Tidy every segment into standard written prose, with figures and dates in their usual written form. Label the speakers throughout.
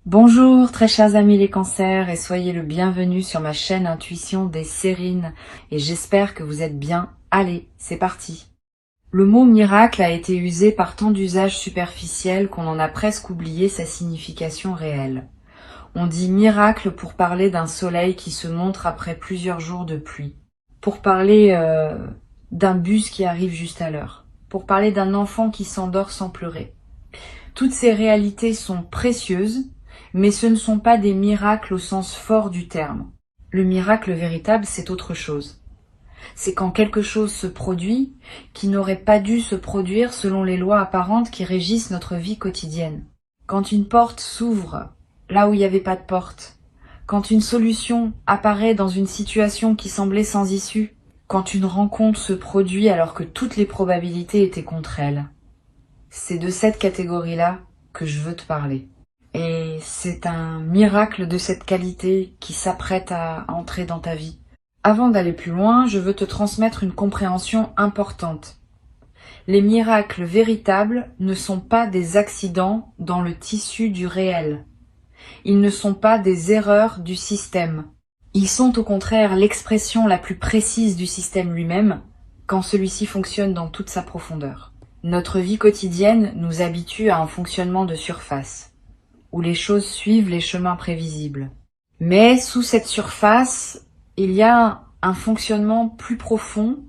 Speaker 1: Bonjour très chers amis les cancers et soyez le bienvenu sur ma chaîne Intuition des Sérines et j'espère que vous êtes bien. Allez, c'est parti. Le mot miracle a été usé par tant d'usages superficiels qu'on en a presque oublié sa signification réelle. On dit miracle pour parler d'un soleil qui se montre après plusieurs jours de pluie, pour parler d'un bus qui arrive juste à l'heure, pour parler d'un enfant qui s'endort sans pleurer. Toutes ces réalités sont précieuses, mais ce ne sont pas des miracles au sens fort du terme. Le miracle véritable, c'est autre chose. C'est quand quelque chose se produit qui n'aurait pas dû se produire selon les lois apparentes qui régissent notre vie quotidienne. Quand une porte s'ouvre là où il n'y avait pas de porte. Quand une solution apparaît dans une situation qui semblait sans issue. Quand une rencontre se produit alors que toutes les probabilités étaient contre elle. C'est de cette catégorie-là que je veux te parler. Et c'est un miracle de cette qualité qui s'apprête à entrer dans ta vie. Avant d'aller plus loin, je veux te transmettre une compréhension importante. Les miracles véritables ne sont pas des accidents dans le tissu du réel. Ils ne sont pas des erreurs du système. Ils sont au contraire l'expression la plus précise du système lui-même, quand celui-ci fonctionne dans toute sa profondeur. Notre vie quotidienne nous habitue à un fonctionnement de surface, où les choses suivent les chemins prévisibles. Mais sous cette surface, il y a un fonctionnement plus profond,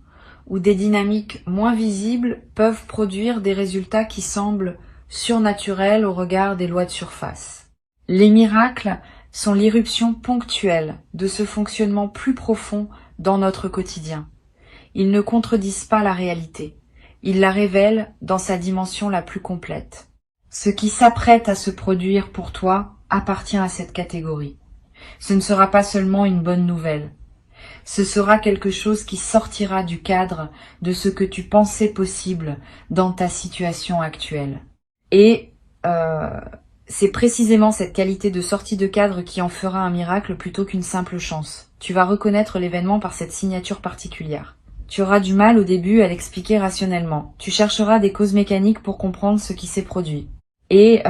Speaker 1: où des dynamiques moins visibles peuvent produire des résultats qui semblent surnaturels au regard des lois de surface. Les miracles sont l'irruption ponctuelle de ce fonctionnement plus profond dans notre quotidien. Ils ne contredisent pas la réalité. Ils la révèlent dans sa dimension la plus complète. Ce qui s'apprête à se produire pour toi appartient à cette catégorie. Ce ne sera pas seulement une bonne nouvelle. Ce sera quelque chose qui sortira du cadre de ce que tu pensais possible dans ta situation actuelle. Et c'est précisément cette qualité de sortie de cadre qui en fera un miracle plutôt qu'une simple chance. Tu vas reconnaître l'événement par cette signature particulière. Tu auras du mal au début à l'expliquer rationnellement. Tu chercheras des causes mécaniques pour comprendre ce qui s'est produit. Et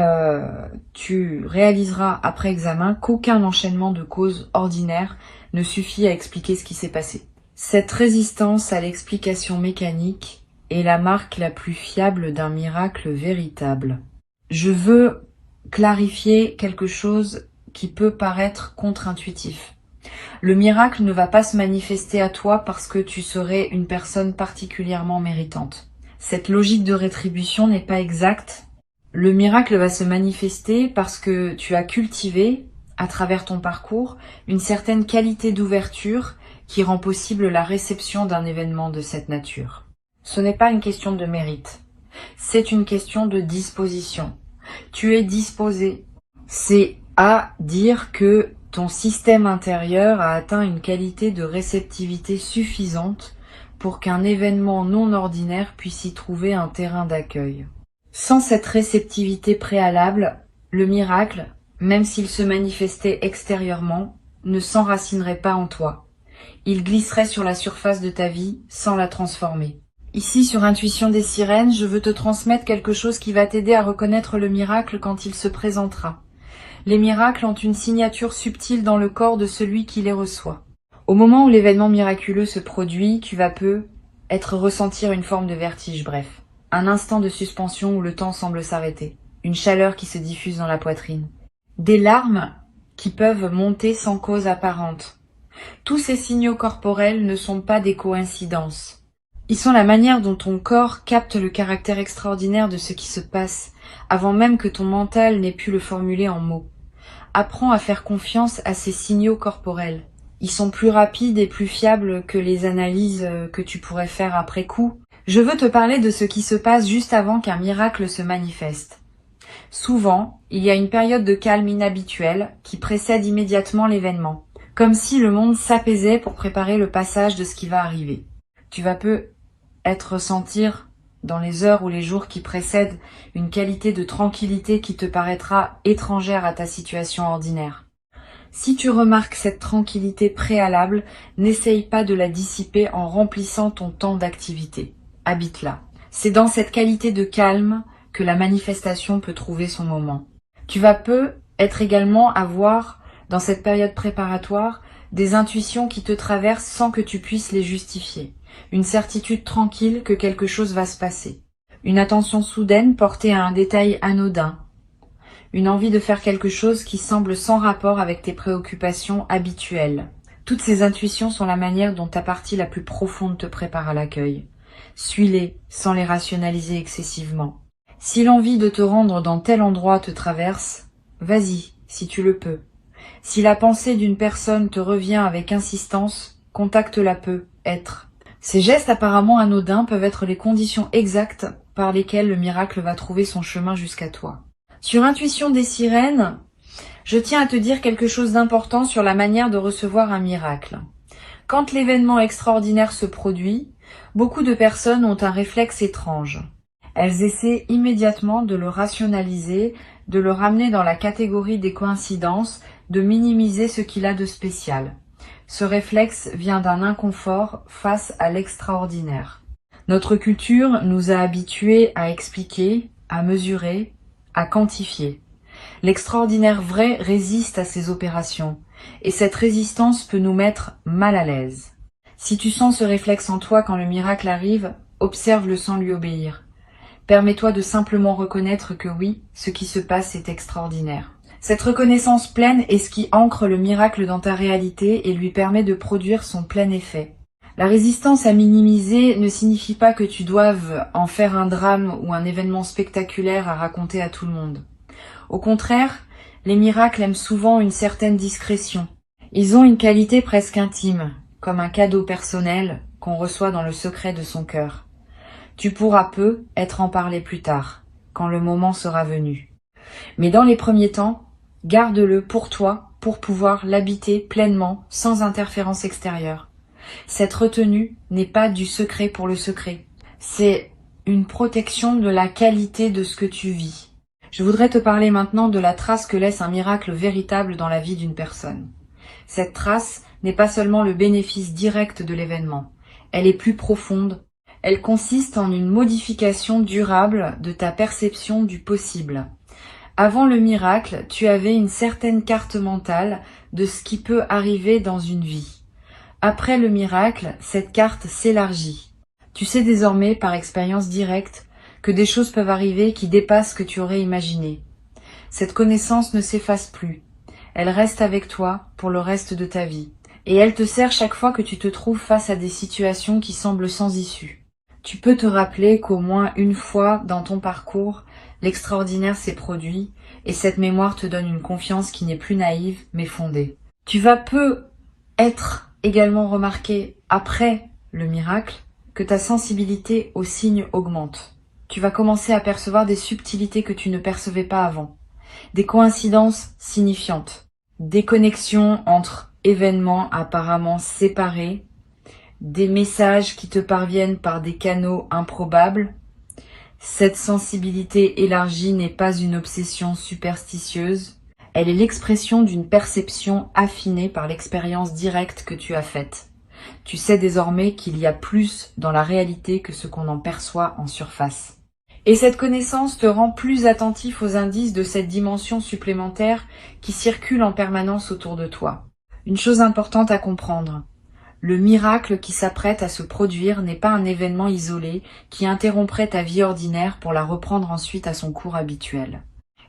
Speaker 1: tu réaliseras après examen qu'aucun enchaînement de causes ordinaires ne suffit à expliquer ce qui s'est passé. Cette résistance à l'explication mécanique est la marque la plus fiable d'un miracle véritable. Je veux clarifier quelque chose qui peut paraître contre-intuitif. Le miracle ne va pas se manifester à toi parce que tu serais une personne particulièrement méritante. Cette logique de rétribution n'est pas exacte. Le miracle va se manifester parce que tu as cultivé, à travers ton parcours, une certaine qualité d'ouverture qui rend possible la réception d'un événement de cette nature. Ce n'est pas une question de mérite, c'est une question de disposition. Tu es disposé. C'est à dire que ton système intérieur a atteint une qualité de réceptivité suffisante pour qu'un événement non ordinaire puisse y trouver un terrain d'accueil. Sans cette réceptivité préalable, le miracle, même s'il se manifestait extérieurement, ne s'enracinerait pas en toi. Il glisserait sur la surface de ta vie sans la transformer. Ici, sur Intuition des Sirènes, je veux te transmettre quelque chose qui va t'aider à reconnaître le miracle quand il se présentera. Les miracles ont une signature subtile dans le corps de celui qui les reçoit. Au moment où l'événement miraculeux se produit, tu vas ressentir une forme de vertige, bref. Un instant de suspension où le temps semble s'arrêter. Une chaleur qui se diffuse dans la poitrine. Des larmes qui peuvent monter sans cause apparente. Tous ces signaux corporels ne sont pas des coïncidences. Ils sont la manière dont ton corps capte le caractère extraordinaire de ce qui se passe, avant même que ton mental n'ait pu le formuler en mots. Apprends à faire confiance à ces signaux corporels. Ils sont plus rapides et plus fiables que les analyses que tu pourrais faire après coup. Je veux te parler de ce qui se passe juste avant qu'un miracle se manifeste. Souvent, il y a une période de calme inhabituelle qui précède immédiatement l'événement, comme si le monde s'apaisait pour préparer le passage de ce qui va arriver. Tu vas peut-être ressentir dans les heures ou les jours qui précèdent une qualité de tranquillité qui te paraîtra étrangère à ta situation ordinaire. Si tu remarques cette tranquillité préalable, n'essaye pas de la dissiper en remplissant ton temps d'activité. Habite-la. C'est dans cette qualité de calme que la manifestation peut trouver son moment. Tu vas être également avoir, dans cette période préparatoire, des intuitions qui te traversent sans que tu puisses les justifier. Une certitude tranquille que quelque chose va se passer. Une attention soudaine portée à un détail anodin. Une envie de faire quelque chose qui semble sans rapport avec tes préoccupations habituelles. Toutes ces intuitions sont la manière dont ta partie la plus profonde te prépare à l'accueil. Suis-les sans les rationaliser excessivement. Si l'envie de te rendre dans tel endroit te traverse, vas-y, si tu le peux. Si la pensée d'une personne te revient avec insistance, contacte-la peu, être. Ces gestes apparemment anodins peuvent être les conditions exactes par lesquelles le miracle va trouver son chemin jusqu'à toi. Sur Intuition des sirènes, je tiens à te dire quelque chose d'important sur la manière de recevoir un miracle. Quand l'événement extraordinaire se produit, beaucoup de personnes ont un réflexe étrange. Elles essaient immédiatement de le rationaliser, de le ramener dans la catégorie des coïncidences, de minimiser ce qu'il a de spécial. Ce réflexe vient d'un inconfort face à l'extraordinaire. Notre culture nous a habitués à expliquer, à mesurer, à quantifier. L'extraordinaire vrai résiste à ces opérations, et cette résistance peut nous mettre mal à l'aise. Si tu sens ce réflexe en toi quand le miracle arrive, observe-le sans lui obéir. Permets-toi de simplement reconnaître que oui, ce qui se passe est extraordinaire. Cette reconnaissance pleine est ce qui ancre le miracle dans ta réalité et lui permet de produire son plein effet. La résistance à minimiser ne signifie pas que tu doives en faire un drame ou un événement spectaculaire à raconter à tout le monde. Au contraire, les miracles aiment souvent une certaine discrétion. Ils ont une qualité presque intime, comme un cadeau personnel qu'on reçoit dans le secret de son cœur. Tu pourras peu être en parler plus tard, quand le moment sera venu. Mais dans les premiers temps, garde-le pour toi, pour pouvoir l'habiter pleinement, sans interférence extérieure. Cette retenue n'est pas du secret pour le secret. C'est une protection de la qualité de ce que tu vis. Je voudrais te parler maintenant de la trace que laisse un miracle véritable dans la vie d'une personne. Cette trace n'est pas seulement le bénéfice direct de l'événement. Elle est plus profonde. Elle consiste en une modification durable de ta perception du possible. Avant le miracle, tu avais une certaine carte mentale de ce qui peut arriver dans une vie. Après le miracle, cette carte s'élargit. Tu sais désormais, par expérience directe, que des choses peuvent arriver qui dépassent ce que tu aurais imaginé. Cette connaissance ne s'efface plus. Elle reste avec toi pour le reste de ta vie. Et elle te sert chaque fois que tu te trouves face à des situations qui semblent sans issue. Tu peux te rappeler qu'au moins une fois dans ton parcours, l'extraordinaire s'est produit et cette mémoire te donne une confiance qui n'est plus naïve mais fondée. Tu vas peu être également remarqué après le miracle que ta sensibilité aux signes augmente. Tu vas commencer à percevoir des subtilités que tu ne percevais pas avant, des coïncidences signifiantes, des connexions entre événements apparemment séparés, des messages qui te parviennent par des canaux improbables. Cette sensibilité élargie n'est pas une obsession superstitieuse, elle est l'expression d'une perception affinée par l'expérience directe que tu as faite. Tu sais désormais qu'il y a plus dans la réalité que ce qu'on en perçoit en surface. Et cette connaissance te rend plus attentif aux indices de cette dimension supplémentaire qui circule en permanence autour de toi. Une chose importante à comprendre. Le miracle qui s'apprête à se produire n'est pas un événement isolé qui interromprait ta vie ordinaire pour la reprendre ensuite à son cours habituel.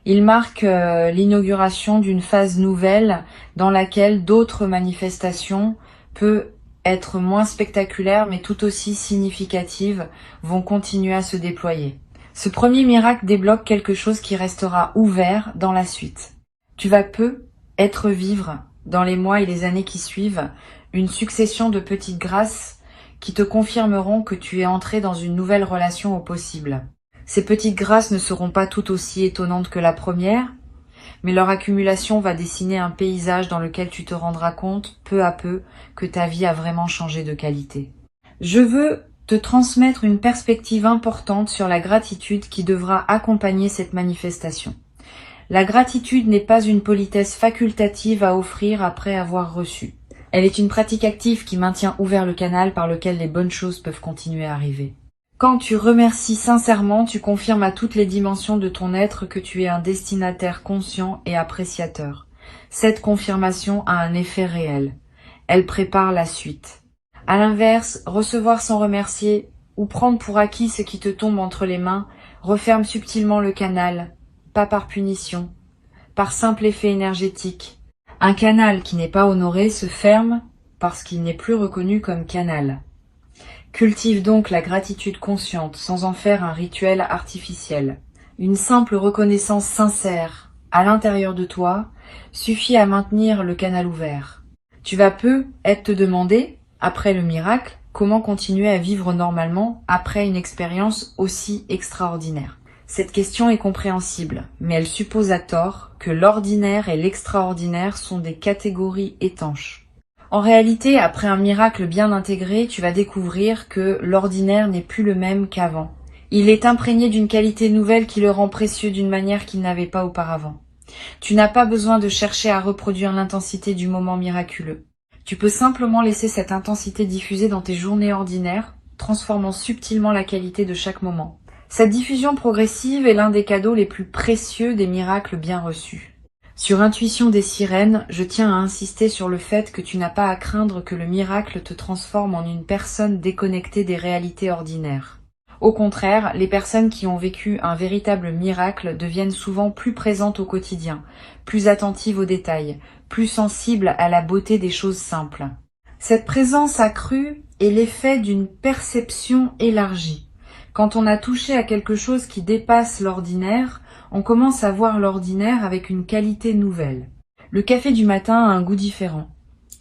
Speaker 1: Il marque l'inauguration d'une phase nouvelle dans laquelle d'autres manifestations, peut être moins spectaculaires mais tout aussi significatives, vont continuer à se déployer. Ce premier miracle débloque quelque chose qui restera ouvert dans la suite. Tu vas peu être vivre, dans les mois et les années qui suivent, une succession de petites grâces qui te confirmeront que tu es entré dans une nouvelle relation au possible. Ces petites grâces ne seront pas tout aussi étonnantes que la première, mais leur accumulation va dessiner un paysage dans lequel tu te rendras compte, peu à peu, que ta vie a vraiment changé de qualité. Je veux te transmettre une perspective importante sur la gratitude qui devra accompagner cette manifestation. La gratitude n'est pas une politesse facultative à offrir après avoir reçu. Elle est une pratique active qui maintient ouvert le canal par lequel les bonnes choses peuvent continuer à arriver. Quand tu remercies sincèrement, tu confirmes à toutes les dimensions de ton être que tu es un destinataire conscient et appréciateur. Cette confirmation a un effet réel. Elle prépare la suite. À l'inverse, recevoir sans remercier ou prendre pour acquis ce qui te tombe entre les mains referme subtilement le canal, pas par punition, par simple effet énergétique. Un canal qui n'est pas honoré se ferme parce qu'il n'est plus reconnu comme canal. Cultive donc la gratitude consciente sans en faire un rituel artificiel. Une simple reconnaissance sincère à l'intérieur de toi suffit à maintenir le canal ouvert. Tu vas peut-être te demander, après le miracle, comment continuer à vivre normalement après une expérience aussi extraordinaire. Cette question est compréhensible, mais elle suppose à tort que l'ordinaire et l'extraordinaire sont des catégories étanches. En réalité, après un miracle bien intégré, tu vas découvrir que l'ordinaire n'est plus le même qu'avant. Il est imprégné d'une qualité nouvelle qui le rend précieux d'une manière qu'il n'avait pas auparavant. Tu n'as pas besoin de chercher à reproduire l'intensité du moment miraculeux. Tu peux simplement laisser cette intensité diffuser dans tes journées ordinaires, transformant subtilement la qualité de chaque moment. Cette diffusion progressive est l'un des cadeaux les plus précieux des miracles bien reçus. Sur Intuition des sirènes, je tiens à insister sur le fait que tu n'as pas à craindre que le miracle te transforme en une personne déconnectée des réalités ordinaires. Au contraire, les personnes qui ont vécu un véritable miracle deviennent souvent plus présentes au quotidien, plus attentives aux détails, plus sensibles à la beauté des choses simples. Cette présence accrue est l'effet d'une perception élargie. Quand on a touché à quelque chose qui dépasse l'ordinaire, on commence à voir l'ordinaire avec une qualité nouvelle. Le café du matin a un goût différent.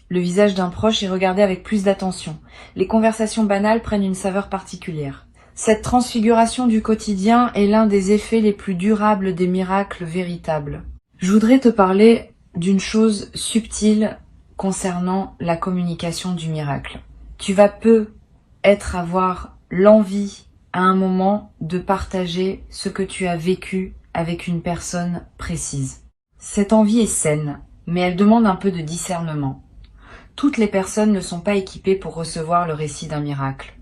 Speaker 1: Le visage d'un proche est regardé avec plus d'attention. Les conversations banales prennent une saveur particulière. Cette transfiguration du quotidien est l'un des effets les plus durables des miracles véritables. Je voudrais te parler d'une chose subtile concernant la communication du miracle. Tu vas peut-être avoir l'envie à un moment de partager ce que tu as vécu avec une personne précise. Cette envie est saine, mais elle demande un peu de discernement. Toutes les personnes ne sont pas équipées pour recevoir le récit d'un miracle.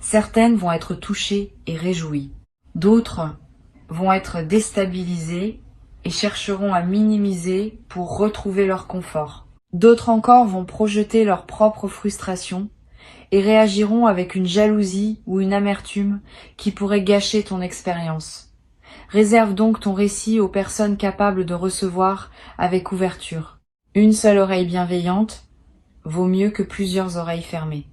Speaker 1: Certaines vont être touchées et réjouies. D'autres vont être déstabilisées et chercheront à minimiser pour retrouver leur confort. D'autres encore vont projeter leur propre frustration et réagiront avec une jalousie ou une amertume qui pourrait gâcher ton expérience. Réserve donc ton récit aux personnes capables de recevoir avec ouverture. Une seule oreille bienveillante vaut mieux que plusieurs oreilles fermées.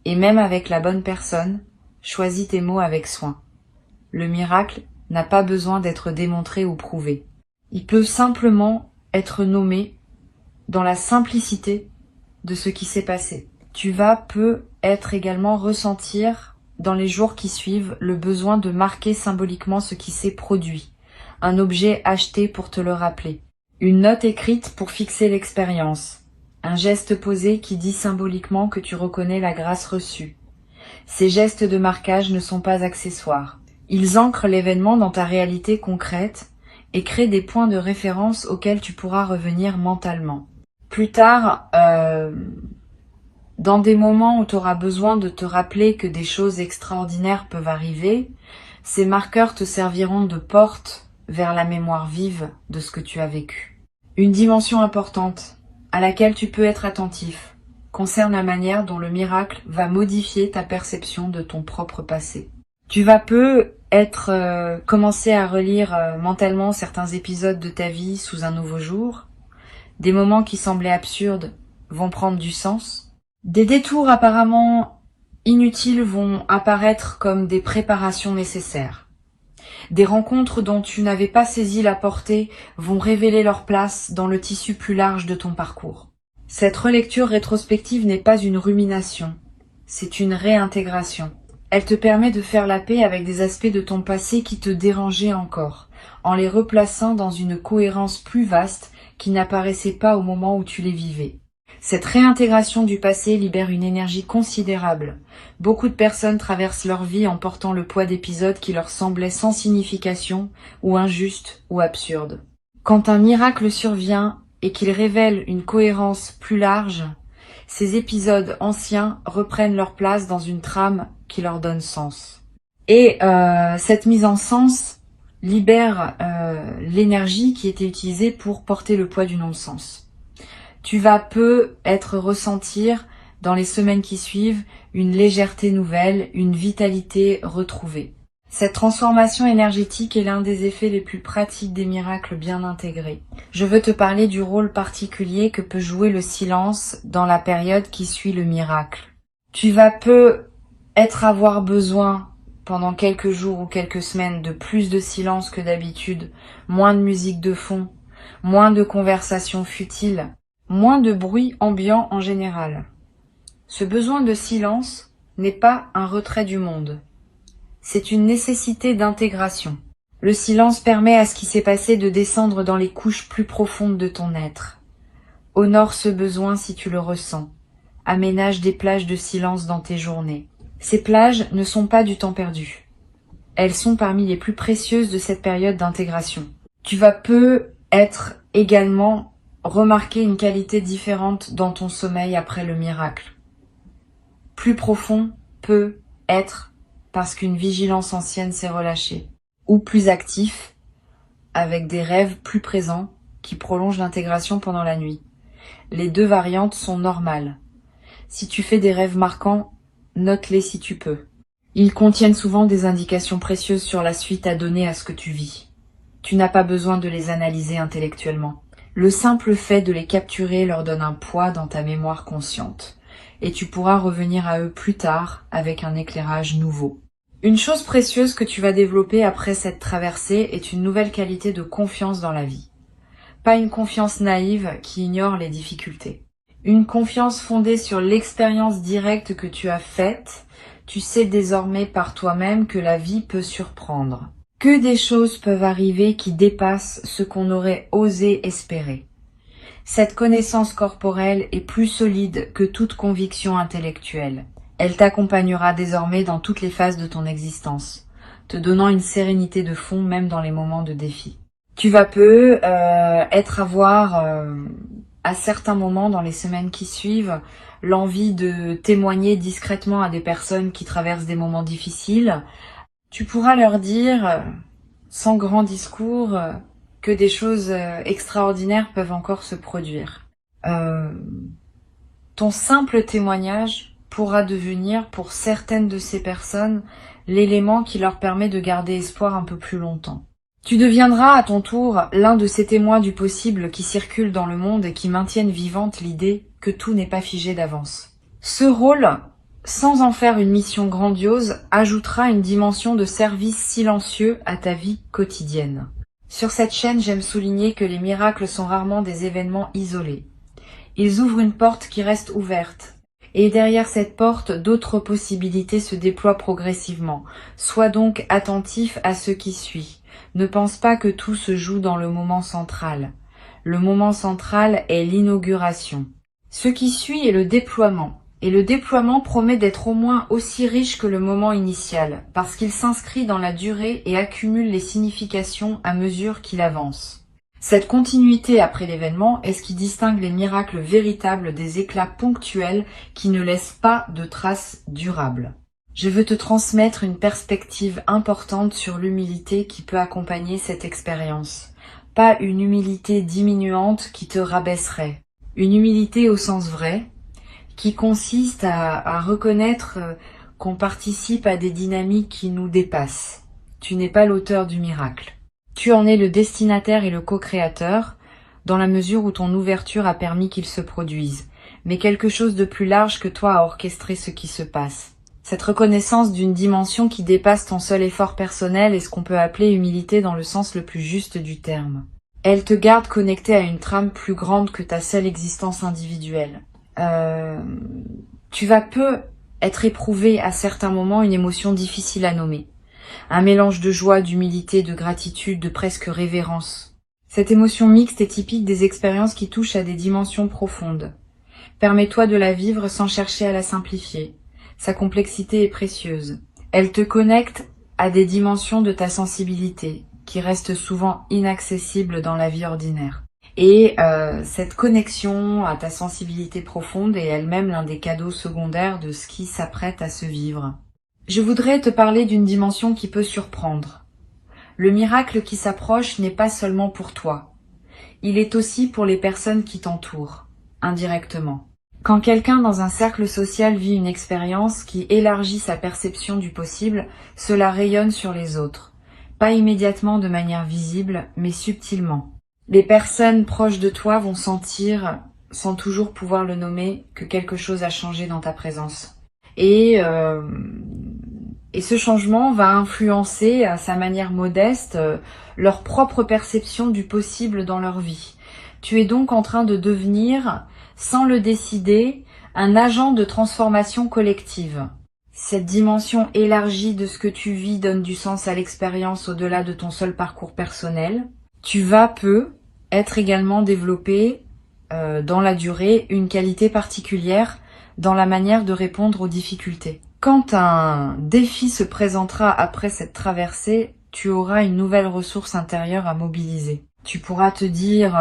Speaker 1: Et même avec la bonne personne, choisis tes mots avec soin. Le miracle n'a pas besoin d'être démontré ou prouvé. Il peut simplement être nommé dans la simplicité de ce qui s'est passé. Tu vas peut-être également ressentir dans les jours qui suivent le besoin de marquer symboliquement ce qui s'est produit. Un objet acheté pour te le rappeler. Une note écrite pour fixer l'expérience. Un geste posé qui dit symboliquement que tu reconnais la grâce reçue. Ces gestes de marquage ne sont pas accessoires. Ils ancrent l'événement dans ta réalité concrète et créent des points de référence auxquels tu pourras revenir mentalement. Plus tard, dans des moments où tu auras besoin de te rappeler que des choses extraordinaires peuvent arriver, ces marqueurs te serviront de porte vers la mémoire vive de ce que tu as vécu. Une dimension importante à laquelle tu peux être attentif concerne la manière dont le miracle va modifier ta perception de ton propre passé. Tu vas peut-être commencer à relire mentalement certains épisodes de ta vie sous un nouveau jour. Des moments qui semblaient absurdes vont prendre du sens. Des détours apparemment inutiles vont apparaître comme des préparations nécessaires. Des rencontres dont tu n'avais pas saisi la portée vont révéler leur place dans le tissu plus large de ton parcours. Cette relecture rétrospective n'est pas une rumination, c'est une réintégration. Elle te permet de faire la paix avec des aspects de ton passé qui te dérangeaient encore, en les replaçant dans une cohérence plus vaste qui n'apparaissait pas au moment où tu les vivais. Cette réintégration du passé libère une énergie considérable. Beaucoup de personnes traversent leur vie en portant le poids d'épisodes qui leur semblaient sans signification, ou injustes, ou absurdes. Quand un miracle survient et qu'il révèle une cohérence plus large, ces épisodes anciens reprennent leur place dans une trame qui leur donne sens. Et cette mise en sens libère l'énergie qui était utilisée pour porter le poids du non-sens. Tu vas ressentir dans les semaines qui suivent une légèreté nouvelle, une vitalité retrouvée. Cette transformation énergétique est l'un des effets les plus pratiques des miracles bien intégrés. Je veux te parler du rôle particulier que peut jouer le silence dans la période qui suit le miracle. Tu vas avoir besoin pendant quelques jours ou quelques semaines de plus de silence que d'habitude, moins de musique de fond, moins de conversations futiles, moins de bruit ambiant en général. Ce besoin de silence n'est pas un retrait du monde. C'est une nécessité d'intégration. Le silence permet à ce qui s'est passé de descendre dans les couches plus profondes de ton être. Honore ce besoin si tu le ressens. Aménage des plages de silence dans tes journées. Ces plages ne sont pas du temps perdu. Elles sont parmi les plus précieuses de cette période d'intégration. Tu vas également remarquer une qualité différente dans ton sommeil après le miracle. Plus profond peut être parce qu'une vigilance ancienne s'est relâchée, ou plus actif, avec des rêves plus présents qui prolongent l'intégration pendant la nuit. Les deux variantes sont normales. Si tu fais des rêves marquants, note-les si tu peux. Ils contiennent souvent des indications précieuses sur la suite à donner à ce que tu vis. Tu n'as pas besoin de les analyser intellectuellement. Le simple fait de les capturer leur donne un poids dans ta mémoire consciente. Et tu pourras revenir à eux plus tard avec un éclairage nouveau. Une chose précieuse que tu vas développer après cette traversée est une nouvelle qualité de confiance dans la vie. Pas une confiance naïve qui ignore les difficultés. Une confiance fondée sur l'expérience directe que tu as faite. Tu sais désormais par toi-même que la vie peut surprendre. Que des choses peuvent arriver qui dépassent ce qu'on aurait osé espérer. Cette connaissance corporelle est plus solide que toute conviction intellectuelle. Elle t'accompagnera désormais dans toutes les phases de ton existence, te donnant une sérénité de fond même dans les moments de défi. Tu vas à certains moments dans les semaines qui suivent, l'envie de témoigner discrètement à des personnes qui traversent des moments difficiles. Tu pourras leur dire, sans grand discours, que des choses extraordinaires peuvent encore se produire. Ton simple témoignage pourra devenir, pour certaines de ces personnes, l'élément qui leur permet de garder espoir un peu plus longtemps. Tu deviendras à ton tour l'un de ces témoins du possible qui circulent dans le monde et qui maintiennent vivante l'idée que tout n'est pas figé d'avance. Ce rôle, sans en faire une mission grandiose, ajoutera une dimension de service silencieux à ta vie quotidienne. Sur cette chaîne, j'aime souligner que les miracles sont rarement des événements isolés. Ils ouvrent une porte qui reste ouverte. Et derrière cette porte, d'autres possibilités se déploient progressivement. Sois donc attentif à ce qui suit. Ne pense pas que tout se joue dans le moment central. Le moment central est l'inauguration. Ce qui suit est le déploiement. Et le déploiement promet d'être au moins aussi riche que le moment initial, parce qu'il s'inscrit dans la durée et accumule les significations à mesure qu'il avance. Cette continuité après l'événement est ce qui distingue les miracles véritables des éclats ponctuels qui ne laissent pas de traces durables. Je veux te transmettre une perspective importante sur l'humilité qui peut accompagner cette expérience. Pas une humilité diminuante qui te rabaisserait. Une humilité au sens vrai, qui consiste à reconnaître qu'on participe à des dynamiques qui nous dépassent. Tu n'es pas l'auteur du miracle. Tu en es le destinataire et le co-créateur, dans la mesure où ton ouverture a permis qu'il se produise. Mais quelque chose de plus large que toi a orchestré ce qui se passe. Cette reconnaissance d'une dimension qui dépasse ton seul effort personnel est ce qu'on peut appeler humilité dans le sens le plus juste du terme. Elle te garde connecté à une trame plus grande que ta seule existence individuelle. Tu vas être éprouvé à certains moments une émotion difficile à nommer. Un mélange de joie, d'humilité, de gratitude, de presque révérence. Cette émotion mixte est typique des expériences qui touchent à des dimensions profondes. Permets-toi de la vivre sans chercher à la simplifier. Sa complexité est précieuse. Elle te connecte à des dimensions de ta sensibilité, qui restent souvent inaccessibles dans la vie ordinaire. Et cette connexion à ta sensibilité profonde est elle-même l'un des cadeaux secondaires de ce qui s'apprête à se vivre. Je voudrais te parler d'une dimension qui peut surprendre. Le miracle qui s'approche n'est pas seulement pour toi. Il est aussi pour les personnes qui t'entourent, indirectement. Quand quelqu'un dans un cercle social vit une expérience qui élargit sa perception du possible, cela rayonne sur les autres. Pas immédiatement de manière visible, mais subtilement. Les personnes proches de toi vont sentir, sans toujours pouvoir le nommer, que quelque chose a changé dans ta présence. Et ce changement va influencer, à sa manière modeste, leur propre perception du possible dans leur vie. Tu es donc en train de devenir, sans le décider, un agent de transformation collective. Cette dimension élargie de ce que tu vis donne du sens à l'expérience au-delà de ton seul parcours personnel. Tu vas être également développé dans la durée une qualité particulière dans la manière de répondre aux difficultés. Quand un défi se présentera après cette traversée, tu auras une nouvelle ressource intérieure à mobiliser. Tu pourras te dire,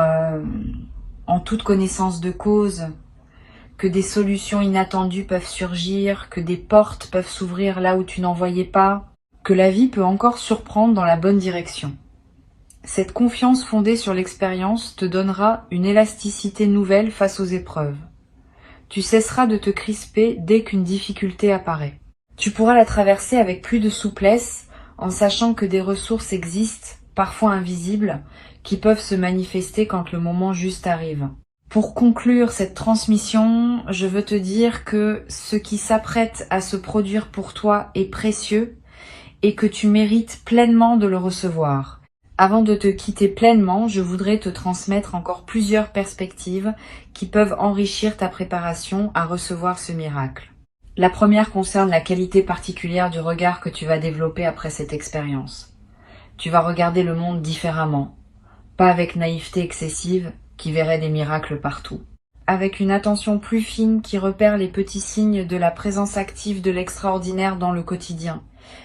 Speaker 1: en toute connaissance de cause, que des solutions inattendues peuvent surgir, que des portes peuvent s'ouvrir là où tu n'en voyais pas, que la vie peut encore surprendre dans la bonne direction. Cette confiance fondée sur l'expérience te donnera une élasticité nouvelle face aux épreuves. Tu cesseras de te crisper dès qu'une difficulté apparaît. Tu pourras la traverser avec plus de souplesse en sachant que des ressources existent, parfois invisibles, qui peuvent se manifester quand le moment juste arrive. Pour conclure cette transmission, je veux te dire que ce qui s'apprête à se produire pour toi est précieux et que tu mérites pleinement de le recevoir. Avant de te quitter pleinement, je voudrais te transmettre encore plusieurs perspectives qui peuvent enrichir ta préparation à recevoir ce miracle. La première concerne la qualité particulière du regard que tu vas développer après cette expérience. Tu vas regarder le monde différemment, pas avec naïveté excessive qui verrait des miracles partout, avec une attention plus fine qui repère les petits signes de la présence active de l'extraordinaire dans le quotidien.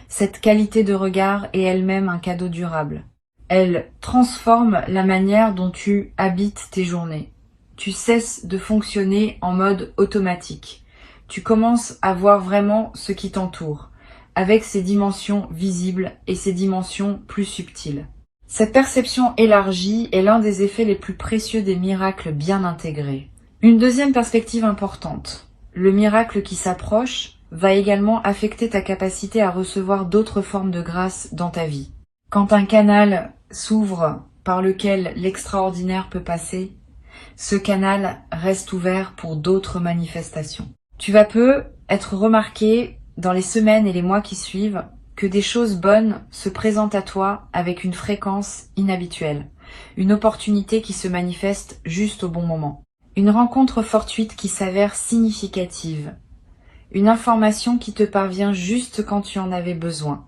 Speaker 1: Cette qualité de regard est elle-même un cadeau durable. Elle transforme la manière dont tu habites tes journées. Tu cesses de fonctionner en mode automatique. Tu commences à voir vraiment ce qui t'entoure, avec ses dimensions visibles et ses dimensions plus subtiles. Cette perception élargie est l'un des effets les plus précieux des miracles bien intégrés. Une deuxième perspective importante. Le miracle qui s'approche va également affecter ta capacité à recevoir d'autres formes de grâce dans ta vie. Quand un canal s'ouvre par lequel l'extraordinaire peut passer, ce canal reste ouvert pour d'autres manifestations. Tu vas être remarqué dans les semaines et les mois qui suivent que des choses bonnes se présentent à toi avec une fréquence inhabituelle, une opportunité qui se manifeste juste au bon moment, une rencontre fortuite qui s'avère significative, une information qui te parvient juste quand tu en avais besoin.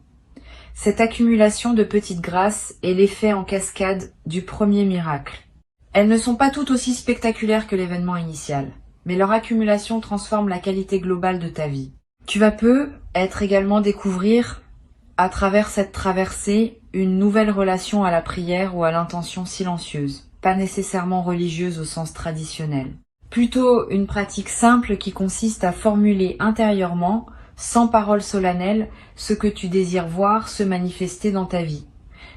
Speaker 1: Cette accumulation de petites grâces est l'effet en cascade du premier miracle. Elles ne sont pas toutes aussi spectaculaires que l'événement initial, mais leur accumulation transforme la qualité globale de ta vie. Tu vas être également découvrir, à travers cette traversée, une nouvelle relation à la prière ou à l'intention silencieuse, pas nécessairement religieuse au sens traditionnel. Plutôt une pratique simple qui consiste à formuler intérieurement, sans parole solennelle, ce que tu désires voir se manifester dans ta vie.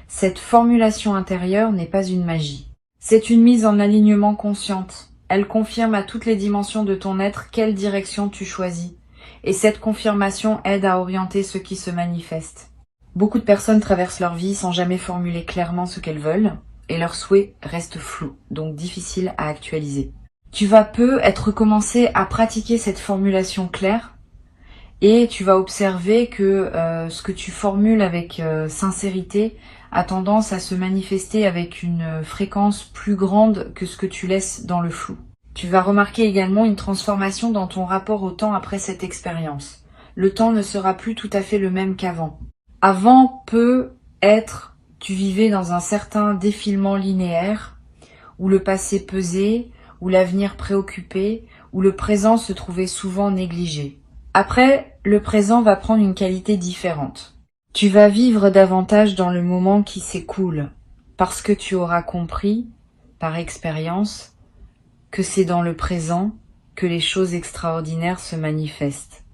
Speaker 1: Cette formulation intérieure n'est pas une magie. C'est une mise en alignement consciente. Elle confirme à toutes les dimensions de ton être quelle direction tu choisis. Et cette confirmation aide à orienter ce qui se manifeste. Beaucoup de personnes traversent leur vie sans jamais formuler clairement ce qu'elles veulent, et leurs souhaits restent flous, donc difficiles à actualiser. Tu vas être commencé à pratiquer cette formulation claire, et tu vas observer que ce que tu formules avec sincérité a tendance à se manifester avec une fréquence plus grande que ce que tu laisses dans le flou. Tu vas remarquer également une transformation dans ton rapport au temps après cette expérience. Le temps ne sera plus tout à fait le même qu'avant. Avant tu vivais dans un certain défilement linéaire, où le passé pesait, où l'avenir préoccupait, où le présent se trouvait souvent négligé. Après, le présent va prendre une qualité différente. Tu vas vivre davantage dans le moment qui s'écoule, parce que tu auras compris, par expérience, que c'est dans le présent que les choses extraordinaires se manifestent.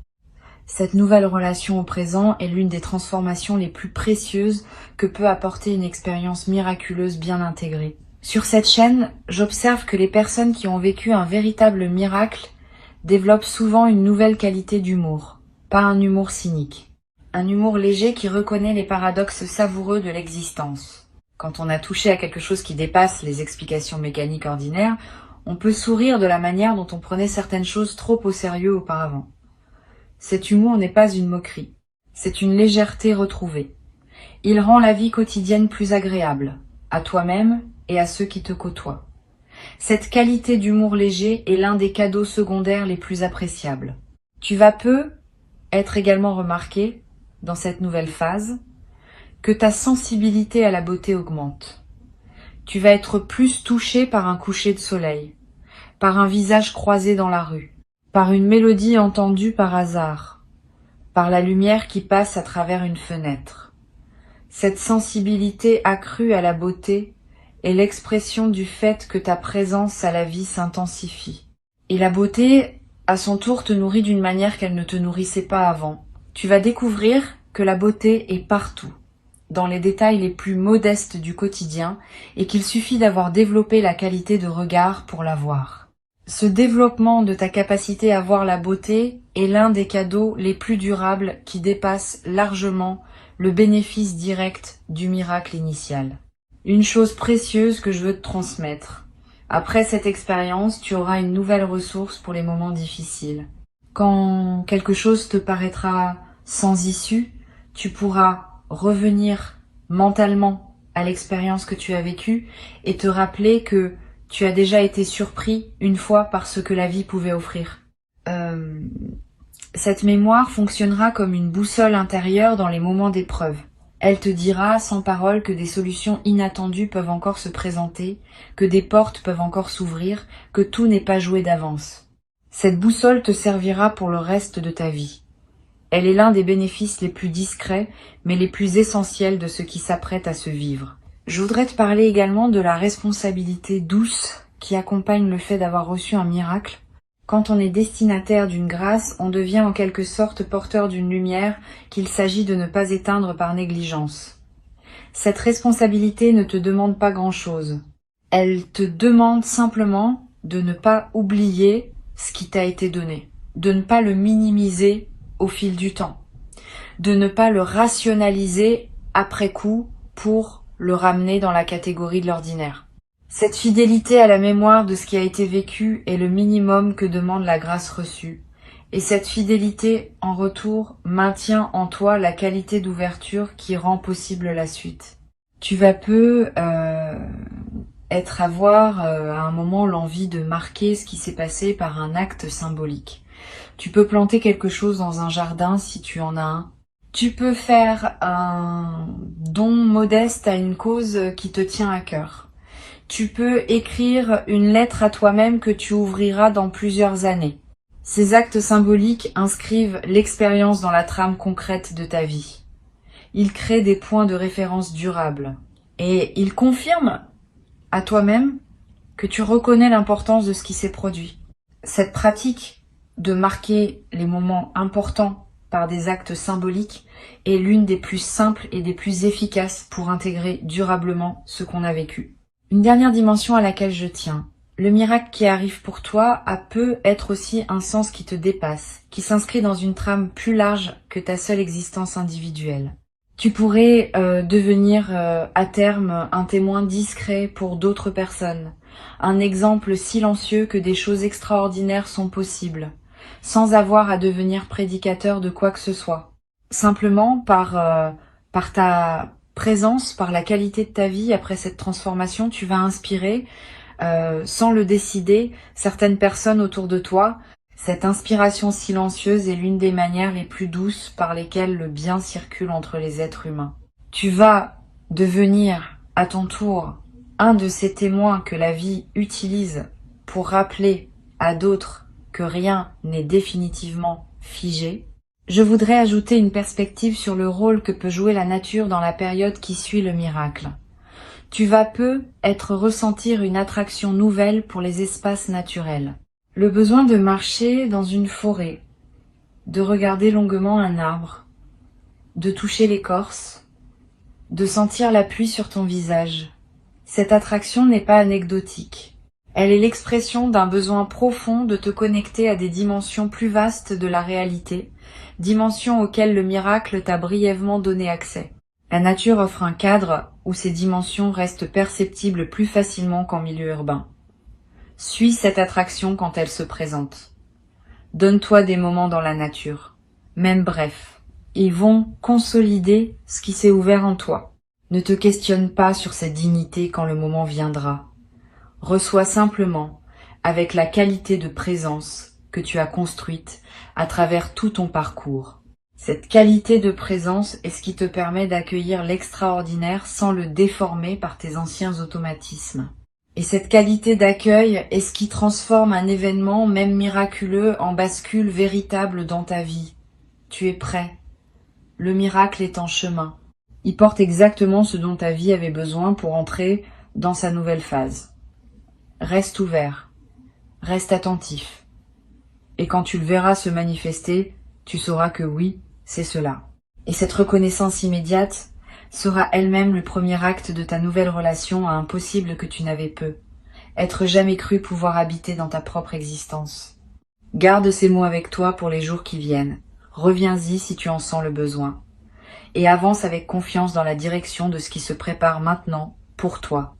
Speaker 1: Cette nouvelle relation au présent est l'une des transformations les plus précieuses que peut apporter une expérience miraculeuse bien intégrée. Sur cette chaîne, j'observe que les personnes qui ont vécu un véritable miracle développent souvent une nouvelle qualité d'humour, pas un humour cynique. Un humour léger qui reconnaît les paradoxes savoureux de l'existence. Quand on a touché à quelque chose qui dépasse les explications mécaniques ordinaires, on peut sourire de la manière dont on prenait certaines choses trop au sérieux auparavant. Cet humour n'est pas une moquerie, c'est une légèreté retrouvée. Il rend la vie quotidienne plus agréable, à toi-même et à ceux qui te côtoient. Cette qualité d'humour léger est l'un des cadeaux secondaires les plus appréciables. Tu vas peu être également remarqué, dans cette nouvelle phase, que ta sensibilité à la beauté augmente. Tu vas être plus touché par un coucher de soleil, par un visage croisé dans la rue, par une mélodie entendue par hasard, par la lumière qui passe à travers une fenêtre. Cette sensibilité accrue à la beauté est l'expression du fait que ta présence à la vie s'intensifie. Et la beauté, à son tour, te nourrit d'une manière qu'elle ne te nourrissait pas avant. Tu vas découvrir que la beauté est partout, dans les détails les plus modestes du quotidien, et qu'il suffit d'avoir développé la qualité de regard pour la voir. Ce développement de ta capacité à voir la beauté est l'un des cadeaux les plus durables qui dépassent largement le bénéfice direct du miracle initial. Une chose précieuse que je veux te transmettre. Après cette expérience, tu auras une nouvelle ressource pour les moments difficiles. Quand quelque chose te paraîtra sans issue, tu pourras revenir mentalement à l'expérience que tu as vécue et te rappeler que tu as déjà été surpris une fois par ce que la vie pouvait offrir. Cette mémoire fonctionnera comme une boussole intérieure dans les moments d'épreuve. Elle te dira sans parole que des solutions inattendues peuvent encore se présenter, que des portes peuvent encore s'ouvrir, que tout n'est pas joué d'avance. Cette boussole te servira pour le reste de ta vie. Elle est l'un des bénéfices les plus discrets, mais les plus essentiels de ce qui s'apprête à se vivre. Je voudrais te parler également de la responsabilité douce qui accompagne le fait d'avoir reçu un miracle. Quand on est destinataire d'une grâce, on devient en quelque sorte porteur d'une lumière qu'il s'agit de ne pas éteindre par négligence. Cette responsabilité ne te demande pas grand-chose. Elle te demande simplement de ne pas oublier ce qui t'a été donné, de ne pas le minimiser au fil du temps, de ne pas le rationaliser après coup pour le ramener dans la catégorie de l'ordinaire. Cette fidélité à la mémoire de ce qui a été vécu est le minimum que demande la grâce reçue. Et cette fidélité, en retour, maintient en toi la qualité d'ouverture qui rend possible la suite. Tu vas peu avoir à un moment l'envie de marquer ce qui s'est passé par un acte symbolique. Tu peux planter quelque chose dans un jardin si tu en as un. Tu peux faire un don modeste à une cause qui te tient à cœur. Tu peux écrire une lettre à toi-même que tu ouvriras dans plusieurs années. Ces actes symboliques inscrivent l'expérience dans la trame concrète de ta vie. Ils créent des points de référence durables. Et ils confirment à toi-même que tu reconnais l'importance de ce qui s'est produit. Cette pratique de marquer les moments importants par des actes symboliques est l'une des plus simples et des plus efficaces pour intégrer durablement ce qu'on a vécu. Une dernière dimension à laquelle je tiens. Le miracle qui arrive pour toi peut être aussi un sens qui te dépasse, qui s'inscrit dans une trame plus large que ta seule existence individuelle. Tu pourrais devenir à terme un témoin discret pour d'autres personnes, un exemple silencieux que des choses extraordinaires sont possibles, sans avoir à devenir prédicateur de quoi que ce soit. Simplement par ta présence, par la qualité de ta vie après cette transformation, tu vas inspirer, sans le décider, certaines personnes autour de toi. Cette inspiration silencieuse est l'une des manières les plus douces par lesquelles le bien circule entre les êtres humains. Tu vas devenir, à ton tour, un de ces témoins que la vie utilise pour rappeler à d'autres que rien n'est définitivement figé. Je voudrais ajouter une perspective sur le rôle que peut jouer la nature dans la période qui suit le miracle. Tu vas peu ressentir une attraction nouvelle pour les espaces naturels. Le besoin de marcher dans une forêt, de regarder longuement un arbre, de toucher l'écorce, de sentir la pluie sur ton visage. Cette attraction n'est pas anecdotique. Elle est l'expression d'un besoin profond de te connecter à des dimensions plus vastes de la réalité, dimensions auxquelles le miracle t'a brièvement donné accès. La nature offre un cadre où ces dimensions restent perceptibles plus facilement qu'en milieu urbain. Suis cette attraction quand elle se présente. Donne-toi des moments dans la nature, même brefs. Ils vont consolider ce qui s'est ouvert en toi. Ne te questionne pas sur cette dignité quand le moment viendra. Reçois simplement, avec la qualité de présence que tu as construite à travers tout ton parcours. Cette qualité de présence est ce qui te permet d'accueillir l'extraordinaire sans le déformer par tes anciens automatismes. Et cette qualité d'accueil est ce qui transforme un événement, même miraculeux, en bascule véritable dans ta vie. Tu es prêt. Le miracle est en chemin. Il porte exactement ce dont ta vie avait besoin pour entrer dans sa nouvelle phase. Reste ouvert. Reste attentif. Et quand tu le verras se manifester, tu sauras que oui, c'est cela. Et cette reconnaissance immédiate sera elle-même le premier acte de ta nouvelle relation à un possible que tu n'avais peu. Être jamais cru pouvoir habiter dans ta propre existence. Garde ces mots avec toi pour les jours qui viennent. Reviens-y si tu en sens le besoin. Et avance avec confiance dans la direction de ce qui se prépare maintenant pour toi.